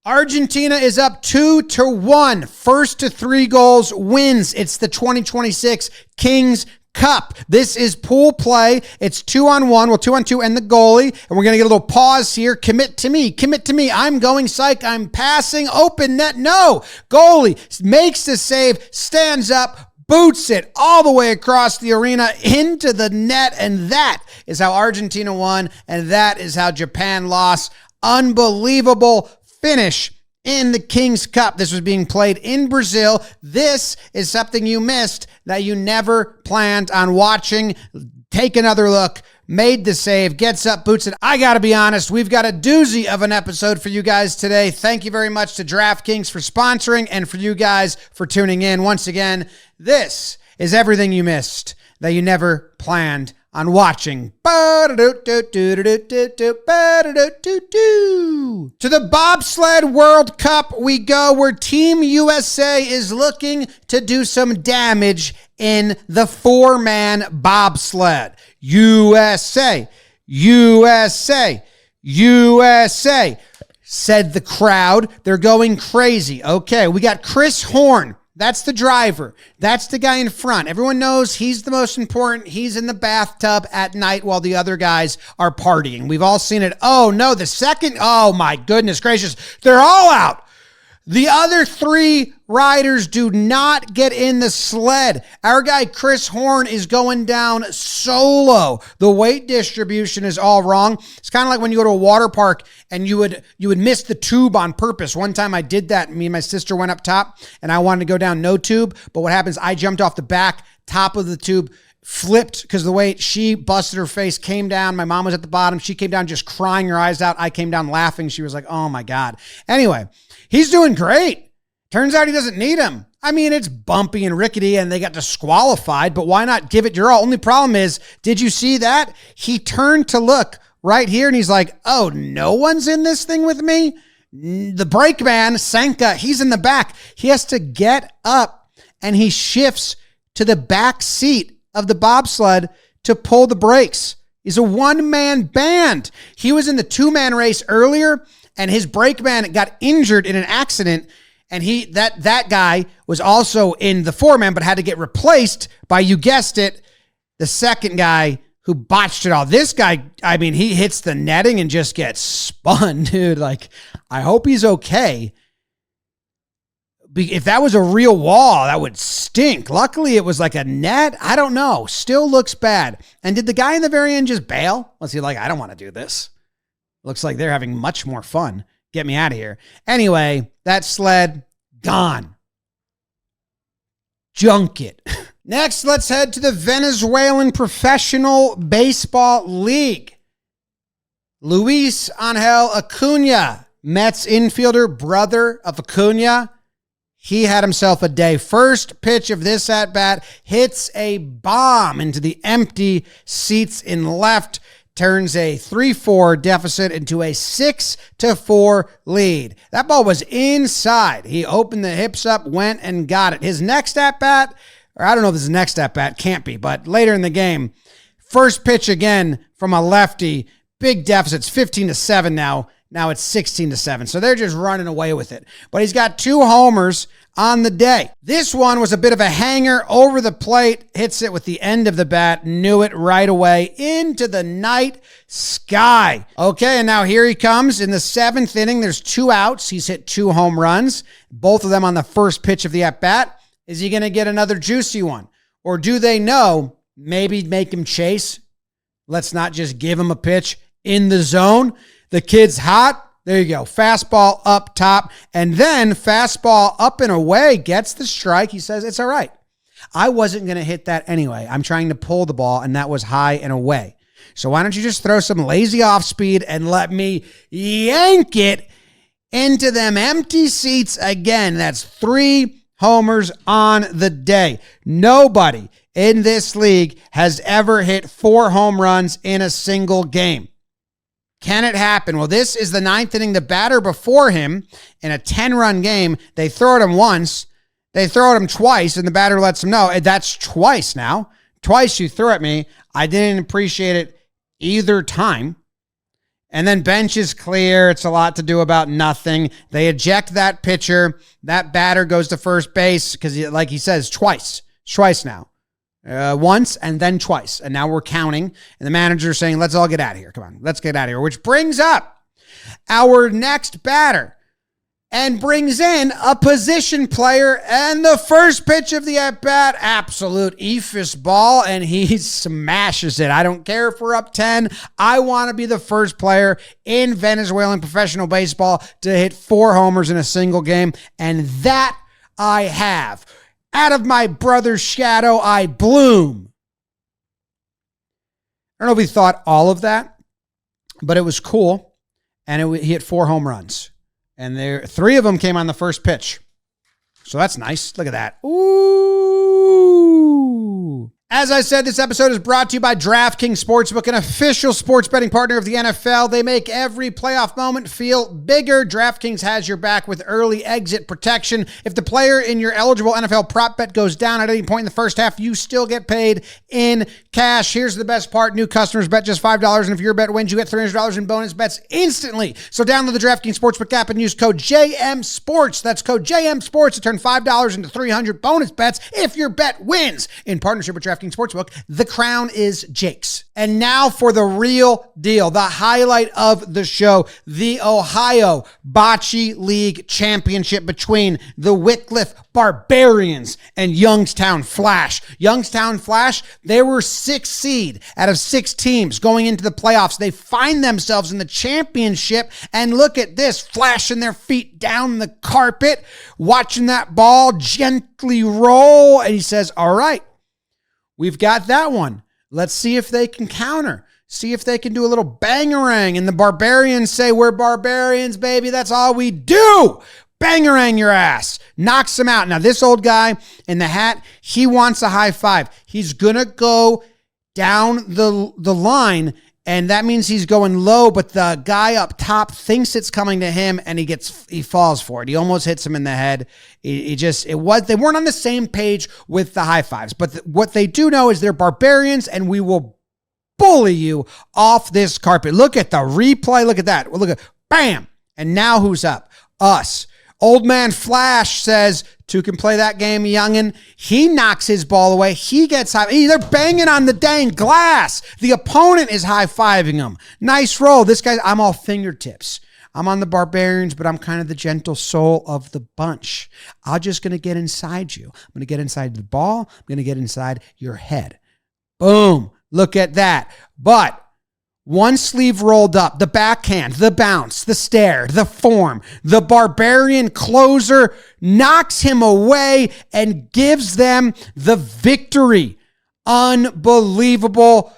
Argentina is up 2-1. First to 3 goals wins. It's the 2026 Kings Cup. This is pool play. It's 2-on-1. Well, 2-on-2 and the goalie. And we're going to get a little pause here. Commit to me. Commit to me. I'm going psych. I'm passing. Open net. No. Goalie makes the save. Stands up. Boots it all the way across the arena into the net. And that is how Argentina won. And that is how Japan lost. Unbelievable finish in the Kings Cup. This was being played in Brazil. This is something you missed that you never planned on watching. Take another look. Made the save, gets up, boots it. I got to be honest, we've got a doozy of an episode for you guys today. Thank you very much to DraftKings for sponsoring and for you guys for tuning in. Once again, this is everything you missed that you never planned on watching. To the Bobsled World Cup we go, where Team USA is looking to do some damage in the 4-man bobsled. USA, USA, USA, said the crowd. They're going crazy. Okay, we got Chris Horn. That's the driver. That's the guy in front. Everyone knows he's the most important. He's in the bathtub at night while the other guys are partying. We've all seen it. Oh, no, the second. Oh, my goodness gracious. They're all out. The other 3 riders do not get in the sled. Our guy Chris Horn is going down solo. The weight distribution is all wrong. It's kind of like when you go to a water park and you would miss the tube on purpose. One time I did that. Me and my sister went up top and I wanted to go down no tube. But what happens, I jumped off the back top of the tube, flipped because the way she busted her face, came down. My mom was at the bottom. She came down just crying her eyes out. I came down laughing. She was like, oh my God. Anyway, he's doing great. Turns out he doesn't need him. I mean, it's bumpy and rickety and they got disqualified, but why not give it your all? Only problem is, did you see that? He turned to look right here and he's like, oh, no one's in this thing with me? The brake man, Sanka, he's in the back. He has to get up and he shifts to the back seat of the bobsled to pull the brakes. He's a one-man band. He was in the 2-man race earlier and his brake man got injured in an accident. And that guy was also in the 4-man, but had to get replaced by, you guessed it, the second guy who botched it all. This guy, I mean, he hits the netting and just gets spun, dude. Like, I hope he's okay. If that was a real wall, that would stink. Luckily, it was like a net. I don't know. Still looks bad. And did the guy in the very end just bail? Was he like, I don't want to do this? Looks like they're having much more fun. Get me out of here. Anyway, that sled, gone. Junk it. Next, let's head to the Venezuelan Professional Baseball League. Luisangel Acuña, Mets infielder, brother of Acuña. He had himself a day. First pitch of this at-bat hits a bomb into the empty seats in left. Turns a 3-4 deficit into a 6-4 lead. That ball was inside. He opened the hips up, went and got it. His next at-bat, or I don't know if this is next at-bat, can't be, but later in the game, first pitch again from a lefty, big deficits, 15-7 now. Now it's 16-7. So they're just running away with it. But he's got 2 homers on the day. This one was a bit of a hanger over the plate, hits it with the end of the bat, knew it right away into the night sky. Okay, and now here he comes in the 7th inning. There's 2 outs. He's hit 2 home runs, both of them on the first pitch of the at-bat. Is he going to get another juicy one? Or do they know, maybe make him chase? Let's not just give him a pitch in the zone. The kid's hot. There you go. Fastball up top. And then fastball up and away. Gets the strike. He says, it's all right. I wasn't going to hit that anyway. I'm trying to pull the ball, and that was high and away. So why don't you just throw some lazy off speed and let me yank it into them empty seats again. That's 3 homers on the day. Nobody in this league has ever hit 4 home runs in a single game. Can it happen? Well, this is the 9th inning. The batter before him in a 10-run game, they throw at him once, they throw at him twice, and the batter lets him know, that's twice now. Twice you threw at me. I didn't appreciate it either time. And then bench is clear. It's a lot to do about nothing. They eject that pitcher. That batter goes to first base because, like he says, twice now. Once and then twice. And now we're counting. And the manager's saying, let's all get out of here. Come on, let's get out of here. Which brings up our next batter and brings in a position player. And the first pitch of the at-bat, absolute eephus ball, and he smashes it. I don't care if we're up 10. I want to be the first player in Venezuelan professional baseball to hit 4 homers in a single game, and that I have. Out of my brother's shadow, I bloom. I don't know if he thought all of that, but it was cool, and he hit 4 home runs. And 3 of them came on the first pitch. So that's nice. Look at that. Ooh. As I said, this episode is brought to you by DraftKings Sportsbook, an official sports betting partner of the NFL. They make every playoff moment feel bigger. DraftKings has your back with early exit protection. If the player in your eligible NFL prop bet goes down at any point in the first half, you still get paid in cash. Here's the best part. New customers bet just $5, and if your bet wins, you get $300 in bonus bets instantly. So download the DraftKings Sportsbook app and use code JMSports. That's code JMSports to turn $5 into $300 bonus bets if your bet wins. In partnership with DraftKings Sportsbook, the crown is Jake's. And now for the real deal, the highlight of the show, the Ohio Bocce League Championship between the Wycliffe Barbarians and Youngstown Flash. Youngstown Flash, they were 6th seed out of 6 teams going into the playoffs. They find themselves in the championship, and look at this, flashing their feet down the carpet, watching that ball gently roll, and he says, all right, we've got that one. Let's see if they can counter. See if they can do a little bangarang. And the Barbarians say, we're Barbarians, baby. That's all we do. Bangarang your ass. Knocks him out. Now, this old guy in the hat, he wants a high five. He's going to go down the line, and that means he's going low, but the guy up top thinks it's coming to him, and he falls for it. He almost hits him in the head. They weren't on the same page with the high fives, but what they do know is they're Barbarians, and we will bully you off this carpet. Look at the replay. Look at that. Look at, bam. And now who's up? Us. Old man Flash says, 2 can play that game, youngin'. He knocks his ball away. He gets high. They're banging on the dang glass. The opponent is high-fiving him. Nice roll. This guy, I'm all fingertips. I'm on the Barbarians, but I'm kind of the gentle soul of the bunch. I'm just going to get inside you. I'm going to get inside the ball. I'm going to get inside your head. Boom. Look at that. But one sleeve rolled up, the backhand, the bounce, the stare, the form. The Barbarian closer knocks him away and gives them the victory. Unbelievable.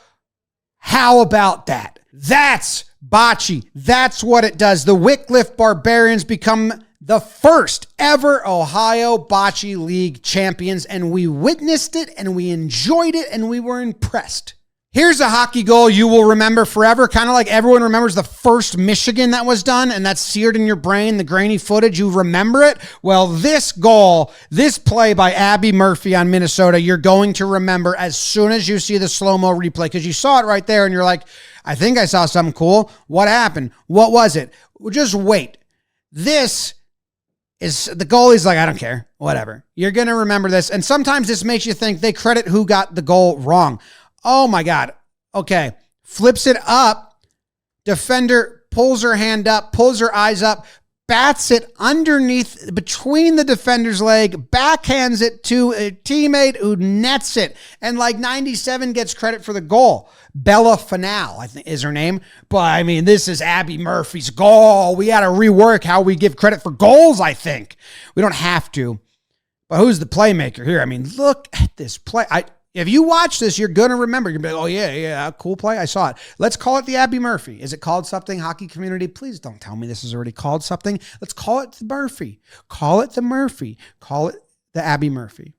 How about that? That's bocce. That's what it does. The Wycliffe Barbarians become the first ever Ohio Bocce League champions, and we witnessed it, and we enjoyed it, and we were impressed. Here's a hockey goal you will remember forever, kind of like everyone remembers the first Michigan that was done, and that's seared in your brain, the grainy footage, you remember it? Well, this goal, this play by Abby Murphy on Minnesota, you're going to remember as soon as you see the slow-mo replay, because you saw it right there, and you're like, I think I saw something cool. What happened? What was it? Well, just wait. This is, the goalie's like, I don't care, whatever. You're going to remember this, and sometimes this makes you think they credit who got the goal wrong. Oh my God. Okay. Flips it up. Defender pulls her hand up, pulls her eyes up, bats it underneath, between the defender's leg, backhands it to a teammate who nets it. And like 97 gets credit for the goal. Bella Fanal, I think is her name. But I mean, this is Abby Murphy's goal. We got to rework how we give credit for goals, I think. We don't have to. But who's the playmaker here? I mean, look at this play. If you watch this, you're going to remember. You're going to be like, oh, yeah, cool play. I saw it. Let's call it the Abby Murphy. Is it called something, hockey community? Please don't tell me this is already called something. Let's call it the Murphy. Call it the Murphy. Call it the Abby Murphy.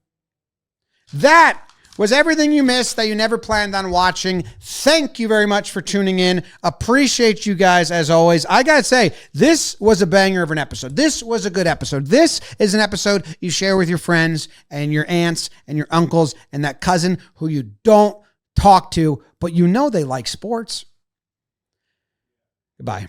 That was everything you missed that you never planned on watching. Thank you very much for tuning in. Appreciate you guys as always. I got to say, this was a banger of an episode. This was a good episode. This is an episode you share with your friends and your aunts and your uncles and that cousin who you don't talk to, but you know they like sports. Goodbye.